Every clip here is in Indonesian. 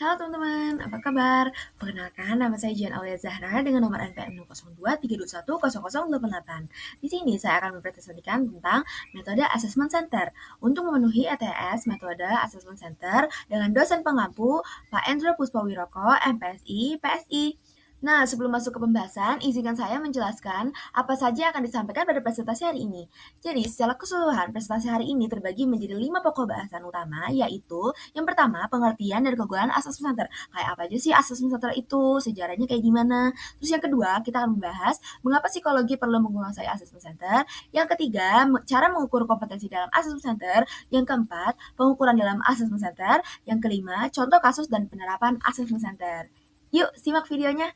Halo teman-teman, apa kabar? Perkenalkan, nama saya Jian Aulia Zahra dengan nomor NPM 002-321-0088. Di sini saya akan mempresentasikan tentang metode Assessment Center. Untuk memenuhi ETS metode Assessment Center dengan dosen pengampu Pak Endro Puspawiroko, MPSI, PSI. Nah, sebelum masuk ke pembahasan, izinkan saya menjelaskan apa saja yang akan disampaikan pada presentasi hari ini. Jadi, secara keseluruhan, presentasi hari ini terbagi menjadi 5 pokok bahasan utama, yaitu yang pertama, pengertian dan kegunaan assessment center. Kayak apa aja sih assessment center itu, sejarahnya kayak gimana. Terus yang kedua, kita akan membahas mengapa psikologi perlu menguasai assessment center. Yang ketiga, cara mengukur kompetensi dalam assessment center. Yang keempat, pengukuran dalam assessment center. Yang kelima, contoh kasus dan penerapan assessment center. Yuk, simak videonya.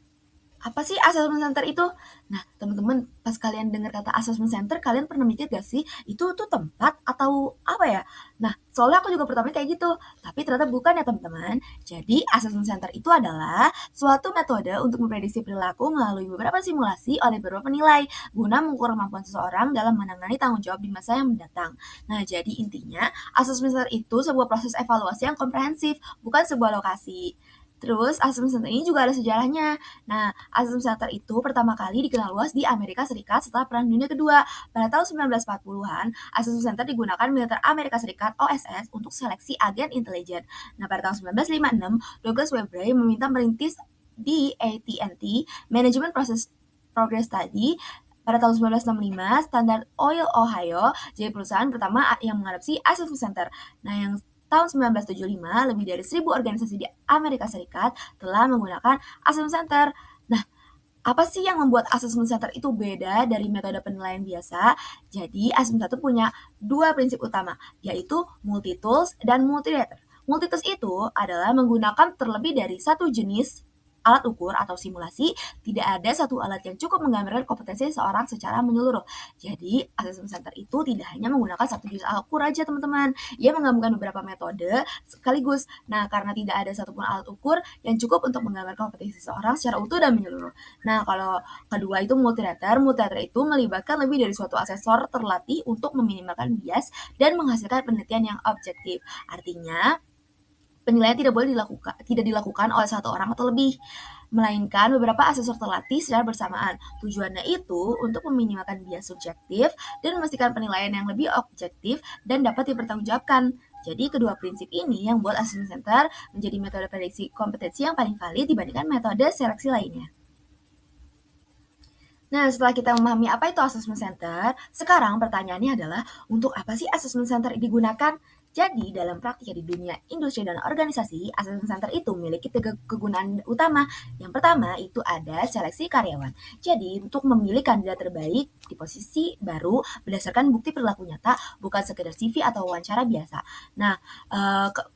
Apa sih assessment center itu? Nah, teman-teman, pas kalian dengar kata assessment center, kalian pernah mikir gak sih, itu tuh tempat atau apa ya? Nah, soalnya aku juga pertama kayak gitu, tapi ternyata bukan ya teman-teman. Jadi, assessment center itu adalah suatu metode untuk memprediksi perilaku melalui beberapa simulasi oleh beberapa penilai, guna mengukur kemampuan seseorang dalam menangani tanggung jawab di masa yang mendatang. Nah, jadi intinya, assessment center itu sebuah proses evaluasi yang komprehensif, bukan sebuah lokasi. Terus, assessment center ini juga ada sejarahnya. Nah, assessment center itu pertama kali dikenal luas di Amerika Serikat setelah Perang Dunia Kedua. Pada tahun 1940-an, assessment center digunakan militer Amerika Serikat (OSS) untuk seleksi agen intelijen. Nah, pada tahun 1956, Douglas Webrey meminta merintis di AT&T Management Progress Study. Pada tahun 1965, Standard Oil Ohio jadi perusahaan pertama yang mengadopsi assessment center. Nah, yang tahun 1975, lebih dari 1.000 organisasi di Amerika Serikat telah menggunakan assessment center. Nah, apa sih yang membuat assessment center itu beda dari metode penilaian biasa? Jadi, assessment center punya dua prinsip utama, yaitu multi-tools dan multi-data. Multi-tools itu adalah menggunakan terlebih dari satu jenis alat ukur atau simulasi. Tidak ada satu alat yang cukup menggambarkan kompetensi seseorang secara menyeluruh. Jadi, assessment center itu tidak hanya menggunakan satu jenis alat ukur aja, teman-teman. Ia menggabungkan beberapa metode sekaligus. Nah, karena tidak ada satupun alat ukur yang cukup untuk menggambarkan kompetensi seseorang secara utuh dan menyeluruh. Nah, kalau kedua itu multilater. Multilater itu melibatkan lebih dari suatu asesor terlatih untuk meminimalkan bias dan menghasilkan penelitian yang objektif. Artinya, penilaian tidak dilakukan oleh satu orang atau lebih, melainkan beberapa asesor terlatih secara bersamaan. Tujuannya itu untuk meminimalkan bias subjektif dan memastikan penilaian yang lebih objektif dan dapat dipertanggungjawabkan. Jadi kedua prinsip ini yang buat assessment center menjadi metode prediksi kompetensi yang paling valid dibandingkan metode seleksi lainnya. Nah, setelah kita memahami apa itu assessment center, sekarang pertanyaannya adalah, untuk apa sih assessment center digunakan? Jadi, dalam praktiknya di dunia industri dan organisasi, assessment center itu memiliki tiga kegunaan utama. Yang pertama, itu ada seleksi karyawan. Jadi, untuk memilih kandidat terbaik di posisi baru berdasarkan bukti perilaku nyata, bukan sekedar CV atau wawancara biasa. Nah,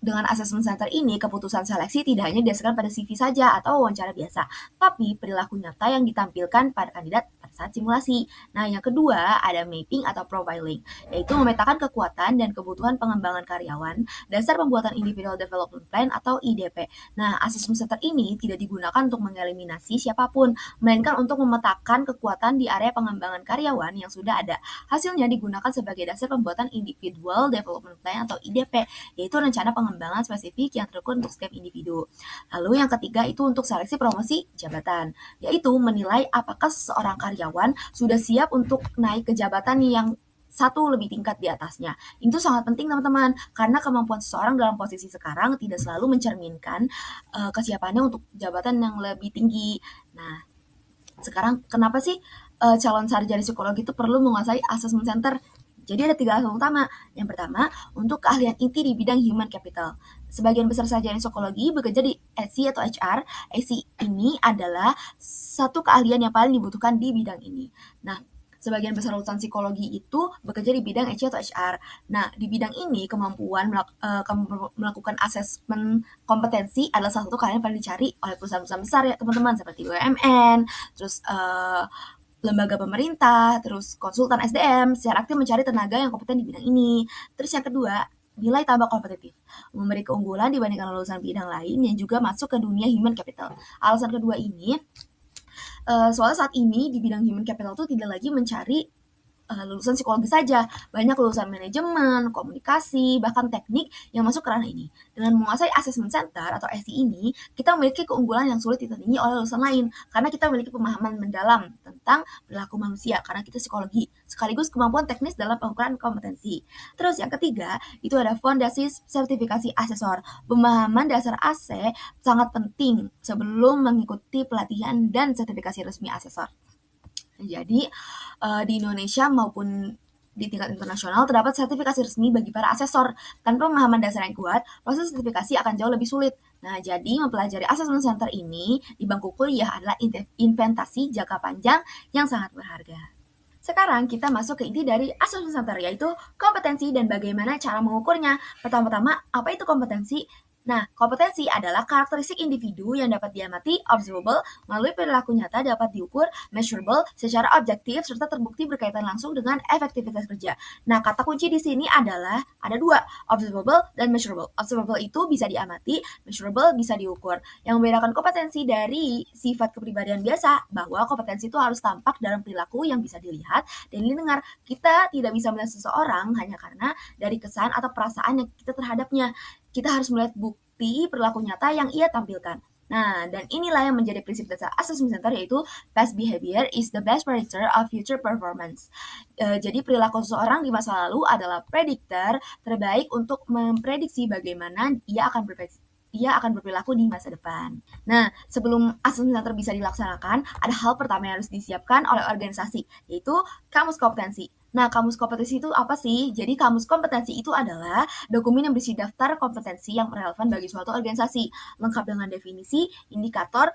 dengan assessment center ini, keputusan seleksi tidak hanya didasarkan pada CV saja atau wawancara biasa, tapi perilaku nyata yang ditampilkan pada kandidat pada saat simulasi. Nah, yang kedua ada mapping atau profiling, yaitu memetakan kekuatan dan kebutuhan pengembangan karyawan, dasar pembuatan Individual Development Plan atau IDP. Nah, assessment center ini tidak digunakan untuk mengeliminasi siapapun, melainkan untuk memetakan kekuatan di area pengembangan karyawan yang sudah ada. Hasilnya digunakan sebagai dasar pembuatan Individual Development Plan atau IDP, yaitu rencana pengembangan spesifik yang terukur untuk setiap individu. Lalu yang ketiga itu untuk seleksi promosi jabatan, yaitu menilai apakah seseorang karyawan sudah siap untuk naik ke jabatan yang satu lebih tingkat di atasnya. Itu sangat penting teman-teman, karena kemampuan seseorang dalam posisi sekarang tidak selalu mencerminkan kesiapannya untuk jabatan yang lebih tinggi. Nah, sekarang kenapa sih calon sarjana psikologi itu perlu menguasai assessment center? Jadi ada tiga alasan utama. Yang pertama, untuk keahlian inti di bidang human capital. Sebagian besar sarjana psikologi bekerja di SC atau HR. SC ini adalah satu keahlian yang paling dibutuhkan di bidang ini. Nah, sebagian besar lulusan psikologi itu bekerja di bidang HC atau HR. Nah, di bidang ini kemampuan melakukan asesmen kompetensi adalah salah satu keahlian yang paling dicari oleh perusahaan-perusahaan besar ya teman-teman, seperti BUMN, terus lembaga pemerintah, terus konsultan SDM secara aktif mencari tenaga yang kompeten di bidang ini. Terus yang kedua, nilai tambah kompetitif, memberi keunggulan dibandingkan lulusan bidang lain yang juga masuk ke dunia human capital. Alasan kedua ini, soalnya saat ini di bidang human capital itu tidak lagi mencari lulusan psikologi saja, banyak lulusan manajemen, komunikasi, bahkan teknik yang masuk ke ranah ini. Dengan menguasai assessment center atau SI ini, kita memiliki keunggulan yang sulit ditandingi oleh lulusan lain, karena kita memiliki pemahaman mendalam tentang perilaku manusia, karena kita psikologi, sekaligus kemampuan teknis dalam pengukuran kompetensi. Terus yang ketiga, itu ada fondasi sertifikasi asesor. Pemahaman dasar AC sangat penting sebelum mengikuti pelatihan dan sertifikasi resmi asesor. Jadi di Indonesia maupun di tingkat internasional terdapat sertifikasi resmi bagi para asesor. Tanpa pemahaman dasar yang kuat, proses sertifikasi akan jauh lebih sulit. Nah, jadi mempelajari assessment center ini di bangku kuliah adalah investasi jangka panjang yang sangat berharga. Sekarang kita masuk ke inti dari assessment center, yaitu kompetensi dan bagaimana cara mengukurnya. Pertama-tama, apa itu kompetensi? Nah, kompetensi adalah karakteristik individu yang dapat diamati, observable, melalui perilaku nyata dapat diukur, measurable, secara objektif, serta terbukti berkaitan langsung dengan efektivitas kerja. Nah, kata kunci di sini adalah ada dua, observable dan measurable. Observable itu bisa diamati, measurable bisa diukur. Yang membedakan kompetensi dari sifat kepribadian biasa, bahwa kompetensi itu harus tampak dalam perilaku yang bisa dilihat dan didengar. Kita tidak bisa melihat seseorang hanya karena dari kesan atau perasaan yang kita terhadapnya. Kita harus melihat bukti perilaku nyata yang ia tampilkan. Nah, dan inilah yang menjadi prinsip dasar assessment center, yaitu past behavior is the best predictor of future performance. Jadi perilaku seseorang di masa lalu adalah prediktor terbaik untuk memprediksi bagaimana ia akan berperilaku di masa depan. Nah, sebelum assessment center bisa dilaksanakan, ada hal pertama yang harus disiapkan oleh organisasi, yaitu kamus kompetensi. Nah, kamus kompetensi itu apa sih? Jadi, kamus kompetensi itu adalah dokumen yang berisi daftar kompetensi yang relevan bagi suatu organisasi, lengkap dengan definisi, indikator,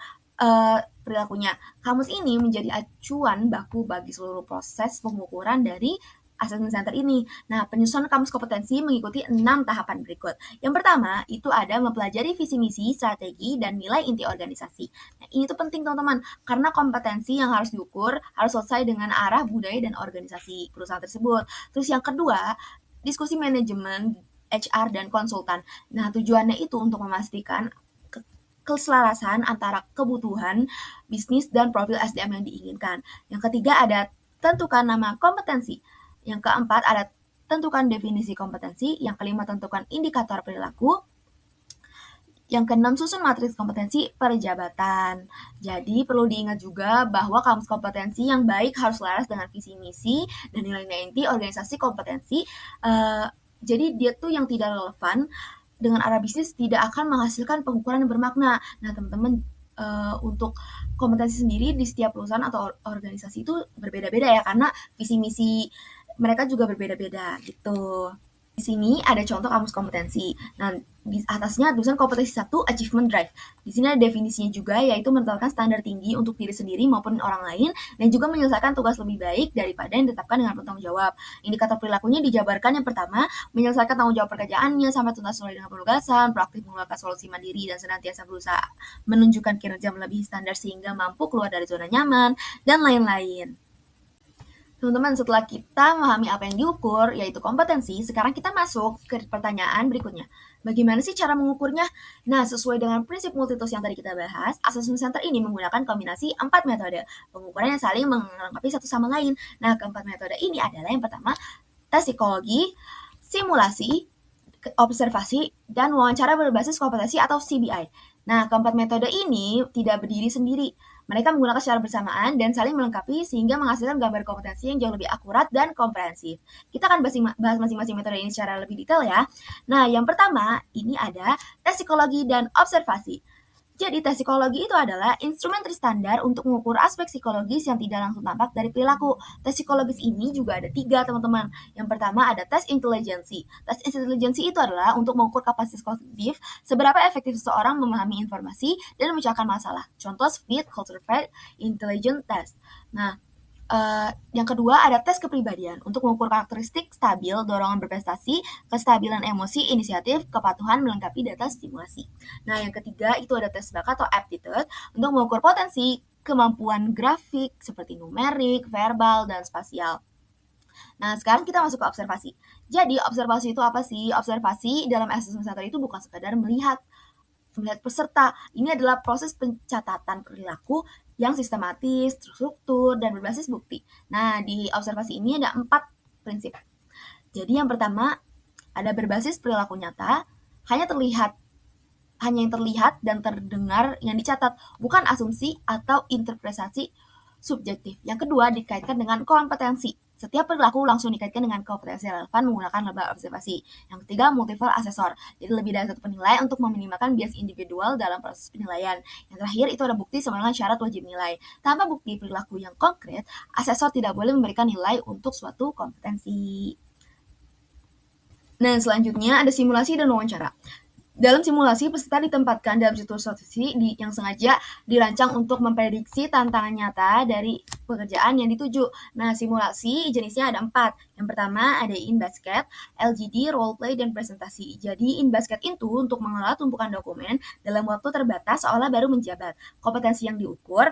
perilakunya. Kamus ini menjadi acuan baku bagi seluruh proses pengukuran dari assessment center ini. Nah, penyusunan kamus kompetensi mengikuti 6 tahapan berikut. Yang pertama, itu ada mempelajari visi misi, strategi, dan nilai inti organisasi. Nah, ini tuh penting teman-teman, karena kompetensi yang harus diukur harus selesai dengan arah budaya dan organisasi perusahaan tersebut. Terus yang kedua, diskusi manajemen, HR, dan konsultan. Nah, tujuannya itu untuk memastikan keselarasan antara kebutuhan bisnis dan profil SDM yang diinginkan. Yang ketiga ada tentukan nama kompetensi. Yang keempat ada tentukan definisi kompetensi. Yang kelima tentukan indikator perilaku. Yang keenam susun matriks kompetensi per jabatan. Jadi perlu diingat juga bahwa kamus kompetensi yang baik harus selaras dengan visi misi dan nilai-nilai inti organisasi kompetensi. Jadi dia tuh yang tidak relevan dengan arah bisnis tidak akan menghasilkan pengukuran yang bermakna. Nah, teman-teman, untuk kompetensi sendiri di setiap perusahaan atau organisasi itu berbeda-beda ya, karena visi misi mereka juga berbeda-beda gitu. Di sini ada contoh kamus kompetensi. Nah, di atasnya tulisan kompetensi 1 achievement drive. Di sini ada definisinya juga, yaitu menetapkan standar tinggi untuk diri sendiri maupun orang lain dan juga menyelesaikan tugas lebih baik daripada yang ditetapkan dengan bertanggung jawab. Indikator perilakunya dijabarkan yang pertama, menyelesaikan tanggung jawab pekerjaannya sampai tuntas sesuai dengan penugasan, proaktif menggunakan solusi mandiri dan senantiasa berusaha menunjukkan kinerja melebihi standar sehingga mampu keluar dari zona nyaman dan lain-lain. Teman-teman, setelah kita memahami apa yang diukur, yaitu kompetensi, sekarang kita masuk ke pertanyaan berikutnya. Bagaimana sih cara mengukurnya? Nah, sesuai dengan prinsip multitools yang tadi kita bahas, assessment center ini menggunakan kombinasi 4 metode pengukuran yang saling melengkapi satu sama lain. Nah, keempat metode ini adalah yang pertama, tes psikologi, simulasi, observasi, dan wawancara berbasis kompetensi atau CBI. Nah, keempat metode ini tidak berdiri sendiri. Mereka menggunakan secara bersamaan dan saling melengkapi sehingga menghasilkan gambar kompetensi yang jauh lebih akurat dan komprehensif. Kita akan bahas masing-masing metode ini secara lebih detail ya. Nah, yang pertama ini ada tes psikologi dan observasi. Jadi, tes psikologi itu adalah instrumen terstandar untuk mengukur aspek psikologis yang tidak langsung tampak dari perilaku. Tes psikologis ini juga ada 3, teman-teman. Yang pertama ada tes intelijensi. Tes intelijensi itu adalah untuk mengukur kapasitas kognitif, seberapa efektif seseorang memahami informasi dan memecahkan masalah. Contoh speed, culture fit, intelligence test. Nah, yang kedua ada tes kepribadian untuk mengukur karakteristik stabil, dorongan berprestasi, kestabilan emosi, inisiatif, kepatuhan melengkapi data stimulasi. Nah, yang ketiga itu ada tes bakat atau aptitude untuk mengukur potensi, kemampuan grafik seperti numerik, verbal, dan spasial. Nah, sekarang kita masuk ke observasi. Jadi, observasi itu apa sih? Observasi dalam assessment center itu bukan sekadar melihat melihat peserta. Ini adalah proses pencatatan perilaku yang sistematis, terstruktur, dan berbasis bukti. Nah, di observasi ini ada 4 prinsip. Jadi yang pertama, ada berbasis perilaku nyata, hanya yang terlihat dan terdengar yang dicatat, bukan asumsi atau interpretasi subjektif. Yang kedua, dikaitkan dengan kompetensi. Setiap perilaku langsung dikaitkan dengan kompetensi relevan menggunakan laba observasi. Yang ketiga, multiple assessor. Jadi lebih dari satu penilai untuk meminimalkan bias individual dalam proses penilaian. Yang terakhir, itu ada bukti sama dengan syarat wajib nilai. Tanpa bukti perilaku yang konkret, asesor tidak boleh memberikan nilai untuk suatu kompetensi. Nah, selanjutnya ada simulasi dan wawancara. Dalam simulasi, peserta ditempatkan dalam situasi yang sengaja dirancang untuk memprediksi tantangan nyata dari pekerjaan yang dituju. Nah, simulasi jenisnya ada 4. Yang pertama ada in-basket, LGD, role-play, dan presentasi. Jadi, in-basket itu untuk mengelola tumpukan dokumen dalam waktu terbatas seolah baru menjabat. Kompetensi yang diukur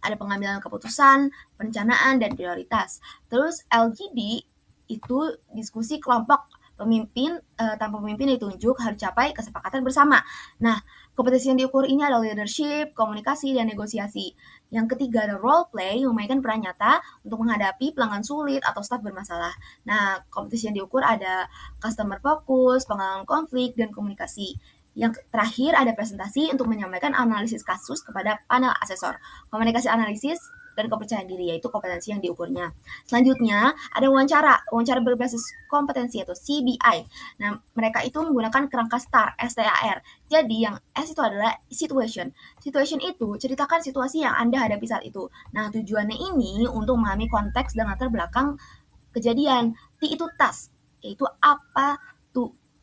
ada pengambilan keputusan, perencanaan, dan prioritas. Terus LGD itu diskusi kelompok. Tanpa pemimpin ditunjuk harus capai kesepakatan bersama. Nah, kompetensi yang diukur ini adalah leadership, komunikasi, dan negosiasi. Yang ketiga ada role play, memainkan peran nyata untuk menghadapi pelanggan sulit atau staf bermasalah. Nah, kompetensi yang diukur ada customer focus, pengalaman konflik, dan komunikasi. Yang terakhir ada presentasi untuk menyampaikan analisis kasus kepada panel asesor. Komunikasi analisis dan kepercayaan diri, yaitu kompetensi yang diukurnya. Selanjutnya, ada wawancara berbasis kompetensi atau CBI. Nah, mereka itu menggunakan kerangka STAR, STAR. Jadi, yang S itu adalah situation. Situation itu ceritakan situasi yang Anda hadapi saat itu. Nah, tujuannya ini untuk memahami konteks dan latar belakang kejadian. T itu task, yaitu apa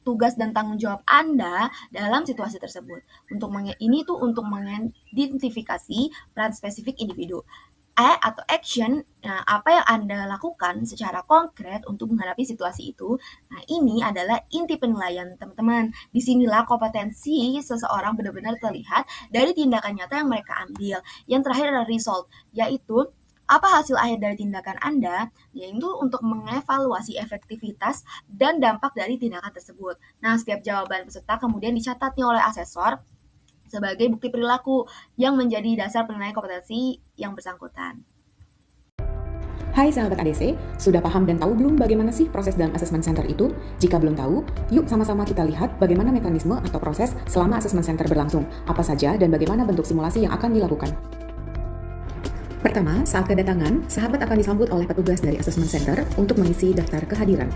tugas dan tanggung jawab Anda dalam situasi tersebut. Untuk mengidentifikasi peran spesifik individu. Atau action, nah, apa yang Anda lakukan secara konkret untuk menghadapi situasi itu. Nah, ini adalah inti penilaian, teman-teman. Disinilah kompetensi seseorang benar-benar terlihat dari tindakan nyata yang mereka ambil. Yang terakhir adalah result, yaitu apa hasil akhir dari tindakan Anda, yaitu untuk mengevaluasi efektivitas dan dampak dari tindakan tersebut. Nah, setiap jawaban peserta kemudian dicatatnya oleh asesor sebagai bukti perilaku yang menjadi dasar penilaian kompetensi yang bersangkutan. Hai sahabat ADC, sudah paham dan tahu belum bagaimana sih proses dalam assessment center itu? Jika belum tahu, yuk sama-sama kita lihat bagaimana mekanisme atau proses selama assessment center berlangsung, apa saja dan bagaimana bentuk simulasi yang akan dilakukan. Pertama, saat kedatangan, sahabat akan disambut oleh petugas dari assessment center untuk mengisi daftar kehadiran.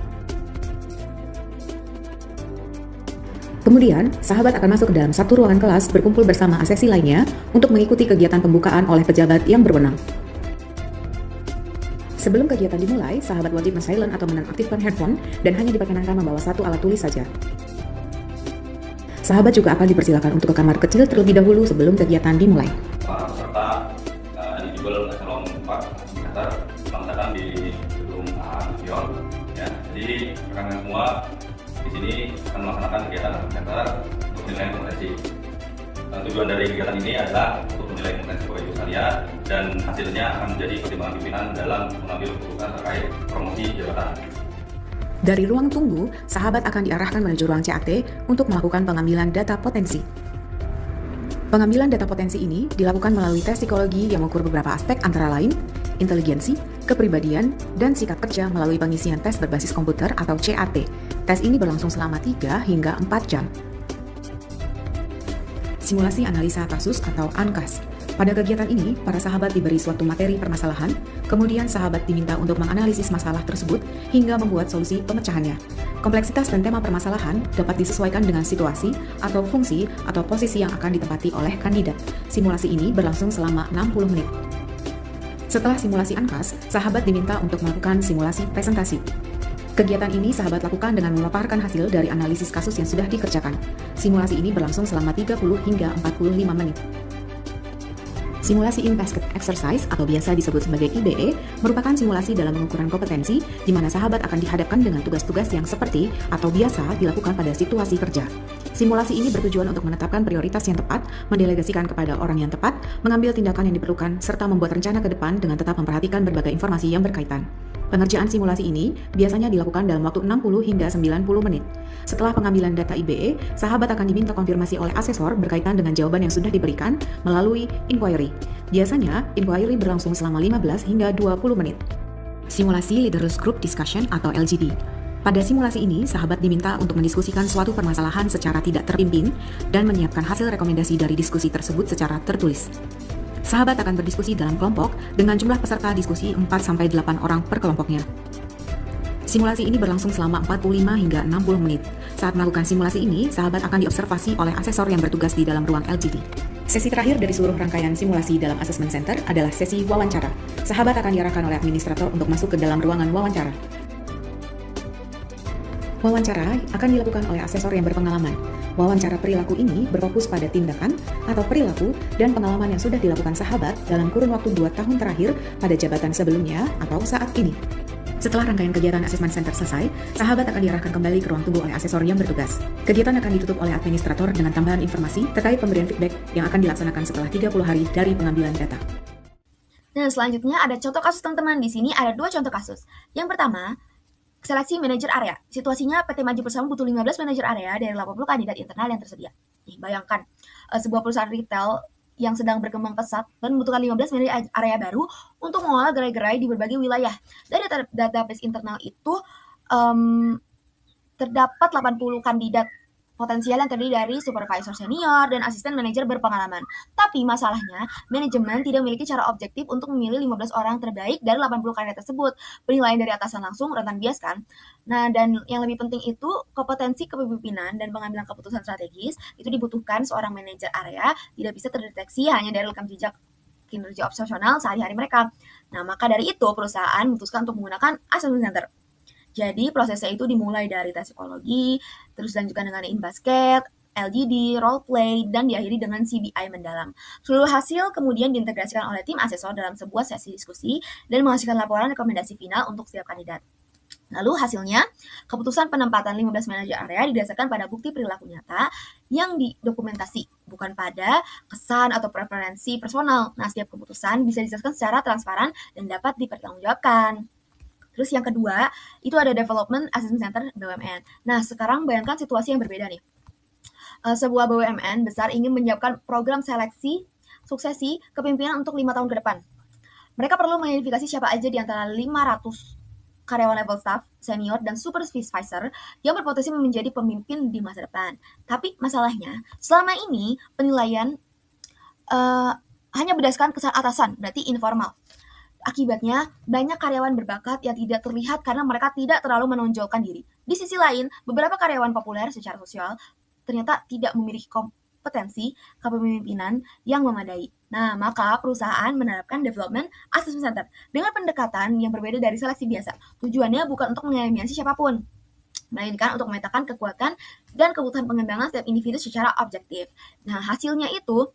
Kemudian, sahabat akan masuk ke dalam satu ruangan kelas berkumpul bersama asesi lainnya untuk mengikuti kegiatan pembukaan oleh pejabat yang berwenang. Sebelum kegiatan dimulai, sahabat wajib men-silent atau menonaktifkan handphone dan hanya diperkenankan membawa satu alat tulis saja. Sahabat juga akan dipersilakan untuk ke kamar kecil terlebih dahulu sebelum kegiatan dimulai. Para peserta eligible eselon 4 meter selamat datang di gedung Avion. Ya, jadi rekan-rekan semua di sini akan melaksanakan kegiatan assessment center untuk penilaian kompetensi. Tujuan dari kegiatan ini adalah untuk menilai kompetensi Bapak Ibu sekalian dan hasilnya akan menjadi pertimbangan pimpinan dalam mengambil keputusan terkait promosi jabatan. Dari ruang tunggu, sahabat akan diarahkan menuju ruang CAT untuk melakukan pengambilan data potensi. Pengambilan data potensi ini dilakukan melalui tes psikologi yang mengukur beberapa aspek antara lain inteligensi, kepribadian, dan sikap kerja melalui pengisian tes berbasis komputer atau CAT. Tes ini berlangsung selama 3 hingga 4 jam. Simulasi analisa kasus atau ANKAS. Pada kegiatan ini, para sahabat diberi suatu materi permasalahan, kemudian sahabat diminta untuk menganalisis masalah tersebut hingga membuat solusi pemecahannya. Kompleksitas dan tema permasalahan dapat disesuaikan dengan situasi atau fungsi atau posisi yang akan ditempati oleh kandidat. Simulasi ini berlangsung selama 60 menit. Setelah simulasi ANKAS, sahabat diminta untuk melakukan simulasi presentasi. Kegiatan ini sahabat lakukan dengan memaparkan hasil dari analisis kasus yang sudah dikerjakan. Simulasi ini berlangsung selama 30 hingga 45 menit. Simulasi in-basket exercise atau biasa disebut sebagai IBE merupakan simulasi dalam pengukuran kompetensi di mana sahabat akan dihadapkan dengan tugas-tugas yang seperti atau biasa dilakukan pada situasi kerja. Simulasi ini bertujuan untuk menetapkan prioritas yang tepat, mendelegasikan kepada orang yang tepat, mengambil tindakan yang diperlukan, serta membuat rencana ke depan dengan tetap memperhatikan berbagai informasi yang berkaitan. Pengerjaan simulasi ini biasanya dilakukan dalam waktu 60 hingga 90 menit. Setelah pengambilan data IBE, sahabat akan diminta konfirmasi oleh asesor berkaitan dengan jawaban yang sudah diberikan melalui inquiry. Biasanya, inquiry berlangsung selama 15 hingga 20 menit. Simulasi Leaders Group Discussion atau LGD. Pada simulasi ini, sahabat diminta untuk mendiskusikan suatu permasalahan secara tidak terpimpin dan menyiapkan hasil rekomendasi dari diskusi tersebut secara tertulis. Sahabat akan berdiskusi dalam kelompok dengan jumlah peserta diskusi 4-8 orang per kelompoknya. Simulasi ini berlangsung selama 45 hingga 60 menit. Saat melakukan simulasi ini, sahabat akan diobservasi oleh asesor yang bertugas di dalam ruang LGD. Sesi terakhir dari seluruh rangkaian simulasi dalam Assessment Center adalah sesi wawancara. Sahabat akan diarahkan oleh administrator untuk masuk ke dalam ruangan wawancara. Wawancara akan dilakukan oleh asesor yang berpengalaman. Wawancara perilaku ini berfokus pada tindakan atau perilaku dan pengalaman yang sudah dilakukan sahabat dalam kurun waktu 2 tahun terakhir pada jabatan sebelumnya atau saat ini. Setelah rangkaian kegiatan Assessment Center selesai, sahabat akan diarahkan kembali ke ruang tunggu oleh asesor yang bertugas. Kegiatan akan ditutup oleh administrator dengan tambahan informasi terkait pemberian feedback yang akan dilaksanakan setelah 30 hari dari pengambilan data. Dan selanjutnya ada contoh kasus teman-teman. Di sini ada 2 contoh kasus. Yang pertama, seleksi manajer area. Situasinya PT Maju Bersama butuh 15 manajer area dari 80 kandidat internal yang tersedia. Bayangkan, sebuah perusahaan retail yang sedang berkembang pesat dan membutuhkan 15 manajer area baru untuk mengolah gerai-gerai di berbagai wilayah. Dari database internal itu, terdapat 80 kandidat potensial yang terdiri dari supervisor senior dan asisten manajer berpengalaman. Tapi masalahnya, manajemen tidak memiliki cara objektif untuk memilih 15 orang terbaik dari 80 kandidat tersebut. Penilaian dari atasan langsung rentan bias kan? Nah, dan yang lebih penting itu, kompetensi kepemimpinan dan pengambilan keputusan strategis itu dibutuhkan seorang manajer area tidak bisa terdeteksi hanya dari rekam jejak kinerja operasional sehari-hari mereka. Nah, maka dari itu perusahaan memutuskan untuk menggunakan assessment center. Jadi prosesnya itu dimulai dari tes psikologi, terus dilanjutkan dengan in-basket, LGD, role play, dan diakhiri dengan CBI mendalam. Seluruh hasil kemudian diintegrasikan oleh tim asesor dalam sebuah sesi diskusi dan menghasilkan laporan rekomendasi final untuk setiap kandidat. Lalu hasilnya, keputusan penempatan 15 manajer area didasarkan pada bukti perilaku nyata yang didokumentasi, bukan pada kesan atau preferensi personal. Nah, setiap keputusan bisa dijelaskan secara transparan dan dapat dipertanggungjawabkan. Terus yang kedua, itu ada Development Assessment Center BUMN. Nah, sekarang bayangkan situasi yang berbeda nih. Sebuah BUMN besar ingin menyiapkan program seleksi suksesi kepemimpinan untuk 5 tahun ke depan. Mereka perlu mengidentifikasi siapa aja di antara 500 karyawan level staff, senior, dan supervisor yang berpotensi menjadi pemimpin di masa depan. Tapi masalahnya, selama ini penilaian hanya berdasarkan kesan atasan, berarti informal. Akibatnya, banyak karyawan berbakat yang tidak terlihat karena mereka tidak terlalu menonjolkan diri. Di sisi lain, beberapa karyawan populer secara sosial ternyata tidak memiliki kompetensi kepemimpinan yang memadai. Nah, maka perusahaan menerapkan Development Assessment Center dengan pendekatan yang berbeda dari seleksi biasa. Tujuannya bukan untuk mengeliminasi siapapun, melainkan untuk memetakan kekuatan dan kebutuhan pengembangan setiap individu secara objektif. Nah, hasilnya itu,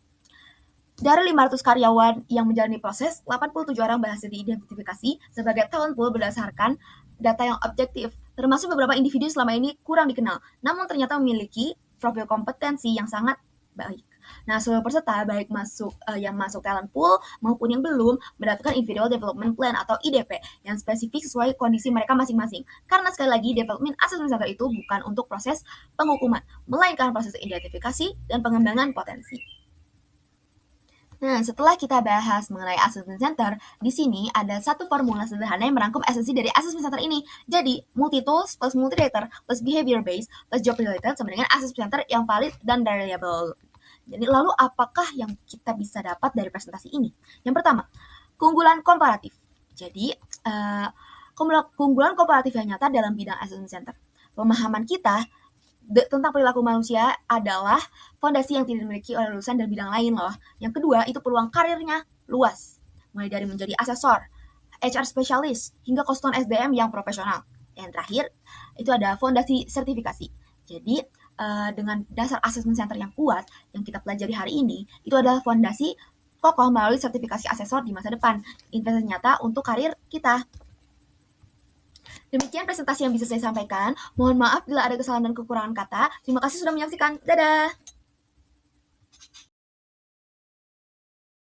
dari 500 karyawan yang menjalani proses, 87 orang berhasil diidentifikasi sebagai talent pool berdasarkan data yang objektif, termasuk beberapa individu selama ini kurang dikenal, namun ternyata memiliki profil kompetensi yang sangat baik. Nah, seluruh peserta baik yang masuk talent pool maupun yang belum mendapatkan Individual Development Plan atau IDP yang spesifik sesuai kondisi mereka masing-masing. Karena sekali lagi, Development Assessment Center itu bukan untuk proses penghukuman, melainkan proses identifikasi dan pengembangan potensi. Nah, setelah kita bahas mengenai Assessment Center, di sini ada satu formula sederhana yang merangkum esensi dari Assessment Center ini. Jadi, multi-tools plus multi-data plus behavior-based plus job-related sama dengan Assessment Center yang valid dan reliable. Jadi, lalu apakah yang kita bisa dapat dari presentasi ini? Yang pertama, keunggulan komparatif. Jadi, keunggulan komparatif yang nyata dalam bidang Assessment Center. Pemahaman kita tentang perilaku manusia adalah fondasi yang tidak dimiliki oleh lulusan dari bidang lain loh. Yang kedua, itu peluang karirnya luas. Mulai dari menjadi asesor, HR specialist, hingga konsultan SDM yang profesional. Yang terakhir, itu ada fondasi sertifikasi. Jadi, dengan dasar assessment center yang kuat yang kita pelajari hari ini, itu adalah fondasi kokoh melalui sertifikasi asesor di masa depan. Investasi nyata untuk karir kita. Demikian presentasi yang bisa saya sampaikan. Mohon maaf bila ada kesalahan dan kekurangan kata. Terima kasih sudah menyaksikan. Dadah!